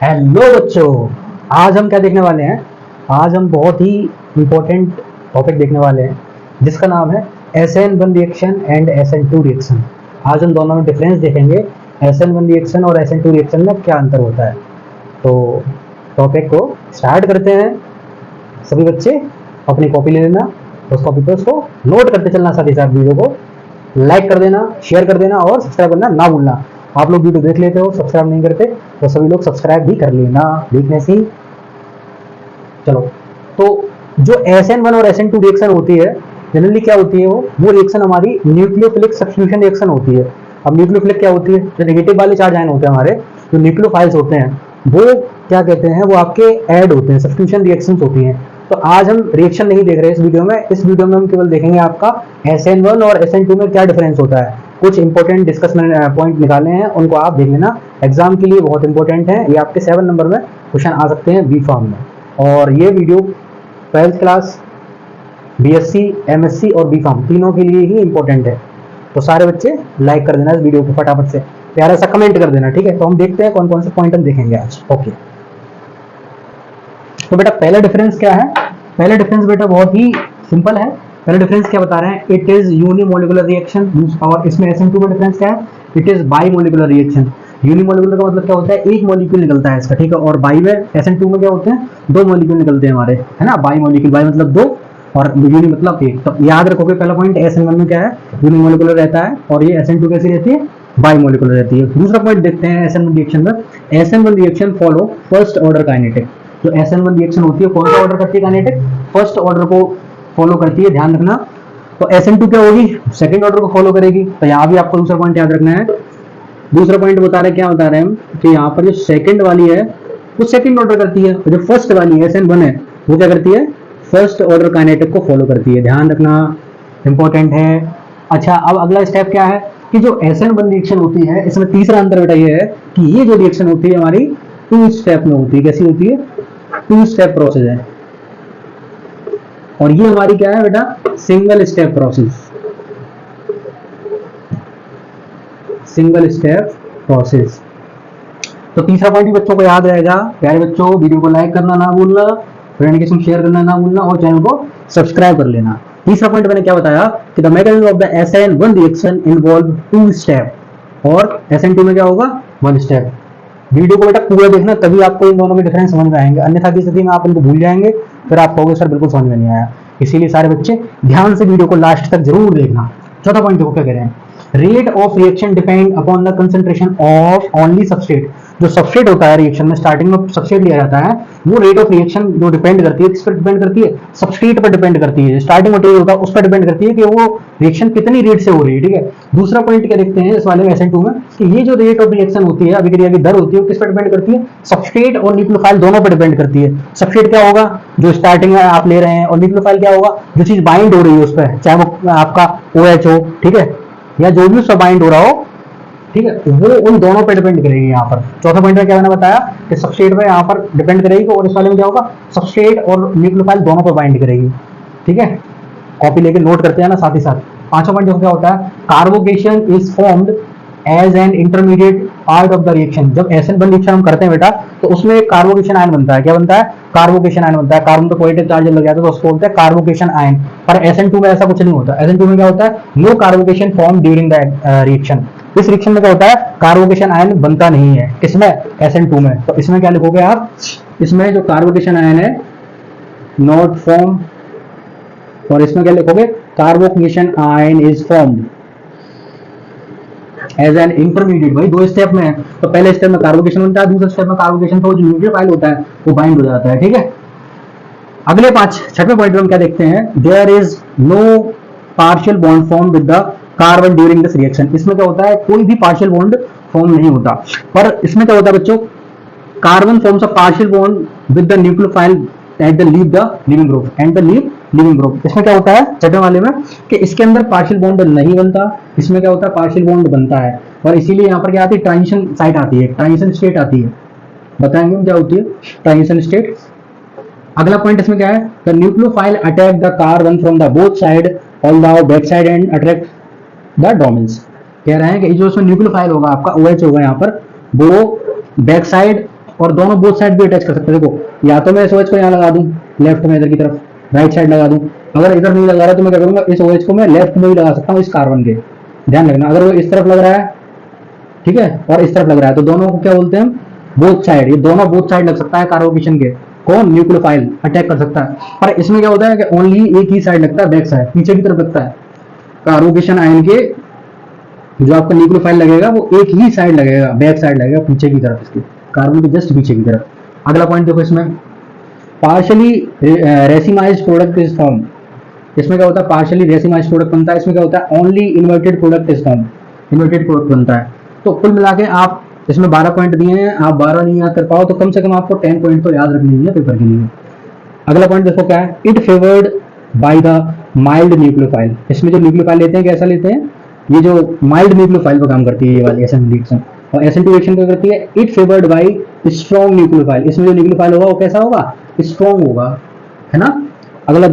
Hello बच्चों, आज हम क्या देखने वाले हैं। आज हम बहुत ही इम्पोर्टेंट टॉपिक देखने वाले हैं जिसका नाम है SN1 reaction and SN2 reaction. आज हम दोनों में डिफरेंस देखेंगे। SN1 रिएक्शन और SN2 रिएक्शन में क्या अंतर होता है। तो टॉपिक को स्टार्ट करते हैं। सभी बच्चे अपनी कॉपी ले लेना, उस कॉपी पर उसको नोट करते चलना, साथ ही साथ वीडियो को लाइक कर देना, शेयर कर देना और सब्सक्राइब करना ना भूलना। आप लोग वीडियो देख लेते हो, सब्सक्राइब नहीं करते, तो सभी लोग सब्सक्राइब भी कर लेना देखने से। चलो, तो जो SN1 और SN2 रिएक्शन होती है, जनरली क्या होती है, वो रिएक्शन हमारी न्यूक्लियोफिलिक सब्स्टिट्यूशन रिएक्शन होती है। अब न्यूक्लियोफिलिक क्या होती है? जो नेगेटिव वाले चार्ज आयन होते हैं हमारे, जो न्यूक्लियोफाइल्स होते हैं, वो क्या कहते हैं, वो आपके ऐड होते हैं, सब्स्टिट्यूशन रिएक्शंस होती हैं। तो आज हम रिएक्शन नहीं देख रहे इस वीडियो में। इस वीडियो में हम केवल देखेंगे आपका SN1 और SN2 में क्या डिफरेंस होता है। कुछ इंपॉर्टेंट डिस्कशन पॉइंट निकाले हैं, उनको आप देख लेना, एग्जाम के लिए बहुत इंपॉर्टेंट है। ये आपके 7 नंबर में क्वेश्चन आ सकते हैं बी फॉर्म में। और ये video 12th class, BSc, MSc और बी फॉर्म तीनों के लिए ही इंपॉर्टेंट है। तो सारे बच्चे लाइक कर देना इस वीडियो को, फटाफट से प्यारा सा कमेंट कर देना, ठीक है। तो हम देखते हैं कौन कौन से पॉइंट हम देखेंगे आज। ओके, तो बेटा पहला डिफरेंस क्या है? पहला डिफरेंस बेटा बहुत ही सिंपल है। पहला डिफरेंस क्या बता रहे हैं? It is unimolecular reaction. और इसमें SN2 में डिफरेंस क्या है? It is bimolecular reaction. Unimolecular का मतलब क्या होता है? एक मॉलिक्यूल निकलता है इसका, ठीक है। और बाई में, SN2 में क्या होते हैं? दो मॉलिक्यूल निकलते हैं हमारे, है ना। बाई मॉलिक्यूल, बाई मतलब दो और यूनि मतलब एक। तो याद रखोगे पहला पॉइंट, SN1 में क्या है? यूनिमोलिकुलर रहता है, और ये SN2 कैसी रहती है? बाईमोलिकुलर रहती है। दूसरा पॉइंट देखते हैं SN1 रिएक्शन में। SN1 reaction follow first order kinetic. जो SN1 रिएक्शन होती है, कौन सा ऑर्डर करती है काइनेटिक? फर्स्ट ऑर्डर को फॉलो करती है, ध्यान रखना। तो SN2 क्या होगी? सेकंड ऑर्डर को फॉलो करेगी। तो यहाँ भी आपको दूसरा पॉइंट याद रखना है। दूसरा पॉइंट बता रहे हैं, क्या बता रहे हैं हम, कि यहाँ पर जो सेकंड वाली है वो सेकंड ऑर्डर करती है, और जो फर्स्ट वाली है SN1 है, वो क्या करती है? फर्स्ट ऑर्डर काइनेटिक को फॉलो करती है, ध्यान रखना, इंपॉर्टेंट है। अच्छा, अब अगला स्टेप क्या है कि जो SN1 रिएक्शन होती है, इसमें तीसरा अंतर बेटा ये है कि ये जो रिएक्शन होती है हमारी 2 स्टेप में होती है। कैसी होती है? 2 स्टेप प्रोसेस है। और ये हमारी क्या है बेटा? Single step process. Single step process. तो तीसरा पॉइंट भी बच्चों को याद रहेगा। प्यारे बच्चों, वीडियो को लाइक करना ना भूलना, फ्रेंड के साथ शेयर करना ना भूलना, और चैनल को सब्सक्राइब कर लेना। तीसरा पॉइंट मैंने क्या बताया कि the mechanism of the SN1 reaction involve 2 step, और SN2 में क्या होगा? 1 स्टेप। वीडियो को बेटा पूरा देखना, तभी आपको इन दोनों में डिफरेंस समझ में आएंगे, अन्यथा की स्थिति में आप इनको भूल जाएंगे, फिर आप कहोगे सर बिल्कुल समझ में नहीं आया। इसीलिए सारे बच्चे ध्यान से वीडियो को लास्ट तक जरूर देखना। चौथा पॉइंट देखो क्या कह रहे हैं। Rate of reaction depend upon the concentration of only substrate. जो सबस्ट्रेट होता है रिएक्शन में, स्टार्टिंग में सबस्ट्रेट लिया जाता है, वो रेट ऑफ रिएक्शन जो डिपेंड करती है, किस पर डिपेंड करती है? सबस्ट्रेट पर डिपेंड करती है। स्टार्टिंग मटेरियल होता है उस पर डिपेंड करती है कि वो रिएक्शन कितनी रेट से हो रही है, ठीक है। दूसरा पॉइंट क्या देखते हैं इस वाले में SN2 में, कि ये जो रेट ऑफ रिएक्शन होती है, अभिक्रिया की दर होती है, वो किस पर डिपेंड करती है? सबस्ट्रेट और न्यूक्लियोफाइल दोनों पर डिपेंड करती है। सबस्ट्रेट क्या होगा? जो स्टार्टिंग में आप ले रहे हैं, और न्यूक्लियोफाइल क्या होगा? जो चीज बाइंड हो रही है उस पर, चाहे वो आपका OH हो, ठीक है, या जो भी उसका बाइंड हो रहा हो, ठीक है, वो उन दोनों पे डिपेंड करेगी। यहाँ पर चौथा पॉइंट में क्या मैंने बताया कि सबस्ट्रेट पे यहाँ पर डिपेंड करेगी, और इस वाले में क्या होगा? सबस्ट्रेट और न्यूक्लियोफाइल दोनों पर बाइंड करेगी, ठीक है। कॉपी लेके नोट करते हैं ना साथ ही साथ। पांचवा पॉइंट क्या होता है? Carbocation is formed as an intermediate part of the reaction. जब SN1 रिएक्शन हम करते हैं बेटा, तो उसमें एक कार्बोकेशन आयन बनता है। क्या बनता है? कार्बोकेशन आयन बनता है। कार्बन तो पॉजिटिव चार्ज लग जाता है, तो उसको बोलते हैं कार्बोकेशन आयन। पर SN2 में ऐसा कुछ नहीं होता। SN2 में क्या होता है? No carbocation form during the reaction. इस रिएक्शन में क्या होता है? कार्बोकेशन आयन बनता नहीं है। किसमें? SN2 में। तो इसमें क्या लिखोगे आप? इसमें जो कार्बोकेशन आयन है, नॉट फॉर्म, और इसमें क्या लिखोगे? Carbocation ion is formed as an intermediate. भाई 2 स्टेप में है, तो पहले स्टेप में कार्बोकेशन बनता है, दूसरे स्टेप में कार्बोकेशन तो जो न्यूक्लियोफाइल होता है वो बाइंड हो जाता है, ठीक है। अगले 6वें पॉइंट में हम क्या देखते हैं? There is no partial bond form with the carbon during this reaction. इसमें क्या होता है? कोई भी पार्शियल बॉन्ड फॉर्म नहीं होता। पर इसमें क्या होता है बच्चों? Carbon forms a partial bond with the nucleophile at the leave the leaving group and the leave leaving group. इसमें क्या होता है छठे वाले में कि इसके अंदर पार्शियल बॉन्ड नहीं बनता, इसमें क्या होता है? पार्शियल बॉन्ड बनता है। और इसीलिए यहाँ पर क्या आती है? ट्रांजिशन साइट आती है, ट्रांजिशन स्टेट आती है। बताएंगे हम क्या होती है ट्रांजिशन स्टेट। अगला पॉइंट इसमें क्या है? The nucleophile attack the carbon from the both side on the back side and attract the domains. कह रहे हैं कि जो इसमें न्यूक्लियोफाइल होगा आपका, OH होगा यहाँ पर, वो बैक साइड और दोनों बोथ साइड भी अटैच कर सकते हैं। देखो या तो मैं इस OH को यहाँ लगा दूं लेफ्ट में इधर की तरफ, राइट साइड लगा दूं। अगर इधर नहीं लगा रहा तो मैं क्या करूंगा, इस OH को मैं लेफ्ट में भी लगा सकता हूँ इस कार्बन के। ध्यान रखना, अगर वो इस तरफ लग रहा है, ठीक है, और इस तरफ लग रहा है, तो दोनों को क्या बोलते हैं, बोथ साइड। ये दोनों बोथ साइड लग सकता है कार्बोकेशन के। कौन, न्यूक्लियोफाइल अटैक कर सकता है। पर इसमें क्या होता है कि ओनली एक ही साइड लगता है, बैक साइड, पीछे की तरफ लगता है। कार्बोकेशन आयन के जो आपका न्यूक्लियोफाइल लगेगा वो एक ही साइड लगेगा, बैक साइड लगेगा, पीछे की तरफ, इसके कार्बन के जस्ट पीछे की तरफ। अगला पॉइंट देखो, इसमें पार्शियली रेसिमाइज्ड प्रोडक्ट इज फॉर्म। इसमें क्या होता है, पार्शियली रेसिमाइज्ड प्रोडक्ट बनता है। इसमें क्या होता है, only inverted product is form, inverted product बनता है। तो कुल मिला के आप इसमें 12 पॉइंट दिए हैं, आप 12 नहीं याद कर पाओ तो कम से कम आपको 10 पॉइंट तो याद रखनी है पेपर के लिए। अगला पॉइंट देखो क्या है, it favoured by the mild nucleophile. इसमें जो न्यूक्लियोफाइल लेते हैं कैसा लेते हैं, ये जो माइल्ड न्यूक्लियोफाइल पर काम करती है ये वाली SN2 रिएक्शन, और SN2 रिएक्शन क्या करती है, it favoured bye strong nucleophile. इसमें जो न्यूक्लियोफाइल होगा वो कैसा होगा, स्ट्रॉन्ग होगा, है ना। अगला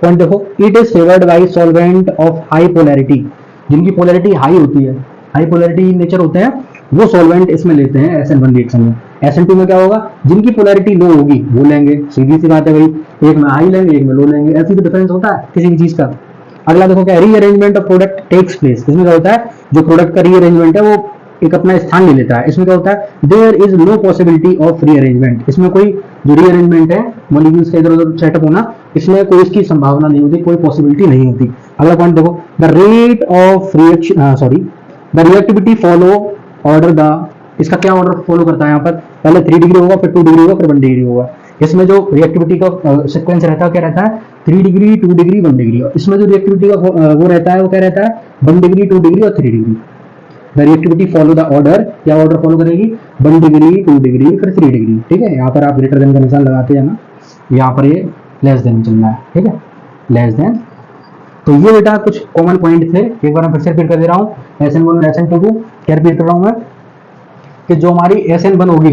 पॉइंट देखो, it is favoured bye solvent of high polarity. जिनकी पोलैरिटी हाई होती है, हाई पोलैरिटी नेचर होते हैं, वो सॉल्वेंट इसमें लेते हैं SN1 रिएक्शन में। SN2 में क्या होगा, जिनकी पोलैरिटी लो होगी वो लेंगे, सीधी सी बात है भाई, एक में हाई लेंगे एक में लो लेंगे, ऐसी तो डिफरेंस होता है किसी भी चीज का। अगला देखो क्या, rearrangement of product takes place. इसमें क्या होता है, जो प्रोडक्ट का रीअरेंजमेंट है वो एक अपना स्थान ले लेता है। इसमें क्या होता है, there is no possibility of rearrangement. इसमें कोई जो रीअरेंजमेंट है, मॉलिक्यूल्स का इधर उधर सेटअप होना, इसमें कोई इसकी संभावना नहीं होती, कोई पॉसिबिलिटी नहीं होती। अगला पॉइंट देखो, the rate of reaction the reactivity follow order the, इसका क्या ऑर्डर फॉलो करता है यहाँ पर, पहले 3 डिग्री होगा, फिर 2 डिग्री होगा, फिर 1 डिग्री होगा। इसमें जो रिएक्टिविटी का सीक्वेंस रहता है क्या रहता है, 3 डिग्री 2 डिग्री 1 डिग्री। इसमें जो रिएक्टिविटी का वो रहता है वो क्या रहता है, 1 डिग्री 2 डिग्री और 3 degree. The reactivity follow the order, क्या ऑर्डर फॉलो करेगी, 1 डिग्री 2 डिग्री फिर 3 डिग्री। ठीक है, यहाँ पर आप ग्रेटर देन का निशान लगाते हैं ना, यहाँ पर ये लेस देन चलना है, ठीक है, लेस देन। तो ये बेटा कुछ कॉमन पॉइंट थे, एक बार मैं फिर से रिपीट कर दे रहा हूँ। SN1 और SN2 को क्या रिपीट कर रहा हूँ मैं, कि जो हमारी SN1 होगी,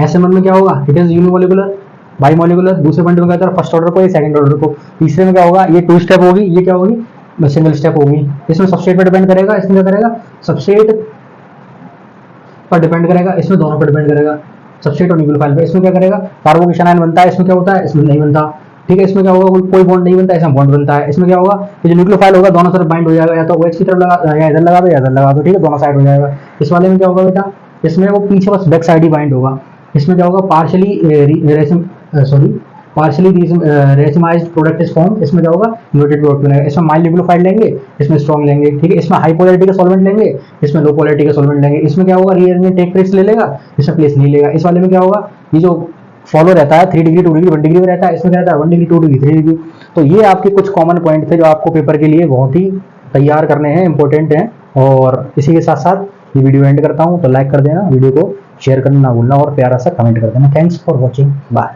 SN1 में क्या होगा, इट इज यूनिमोलिकुलर बाईमोलिकुलर। दूसरे पॉइंट में क्या होता है, फर्स्ट ऑर्डर को या सेकंड ऑर्डर को। तीसरे में क्या होगा, ये 2 स्टेप होगी, ये क्या होगी, सिंगल स्टेप होगी। इसमें सबस्ट्रेट पर डिपेंड करेगा, इसमें क्या करेगा, सबस्ट्रेट पर डिपेंड करेगा, इसमें दोनों पर डिपेंड करेगा, सबस्ट्रेट और न्यूक्लियोफाइल पे। इसमें क्या करेगा, कार्बोकेशन आयन बनता है, इसमें क्या होता है, इसमें नहीं बनता। ठीक है, इसमें क्या होगा, कोई बॉन्ड नहीं बनता, इसमें बॉन्ड बनता है। इसमें क्या होगा, ये जो न्यूक्लियोफाइल होगा दोनों तरफ बाइंड हो जाएगा, या तो OH की तरफ लगा, या इधर लगा दो या इधर लगा दो, ठीक है, दोनों साइड हो जाएगा। इस वाले में क्या होगा बेटा, इसमें वो पीछे बस बैक साइड ही बाइंड होगा। इसमें क्या होगा, पार्शियली रेसिमाइज्ड प्रोडक्ट इज फॉर्म। इसमें क्या होगा, इन्वर्टेड प्रोडक्ट बनेगा। इसमें माइल्ड न्यूक्लियोफाइल लेंगे, इसमें स्ट्रॉन्ग लेंगे, ठीक है। इसमें हाई पोलैरिटी का सॉल्वेंट लेंगे, इसमें लो पोलैरिटी का सॉल्वेंट लेंगे। इसमें क्या होगा, रीअरेंजमेंट टेक प्लेस ले लेगा, इसमें प्लेस नहीं लेगा। इस वाले में क्या होगा, ये जो फॉलो रहता है 3 डिग्री 2 डिग्री 1 डिग्री में रहता है, इसमें क्या रहता है 1 डिग्री 2 डिग्री 3 डिग्री। तो ये आपके कुछ कॉमन पॉइंट थे जो आपको पेपर के लिए बहुत ही तैयार करने हैं, इंपॉर्टेंट हैं। और इसी के साथ साथ ये वीडियो एंड करता हूँ, तो लाइक कर देना, वीडियो को शेयर करना ना भूलना और प्यारा सा कमेंट कर देना। Thanks for watching, bye.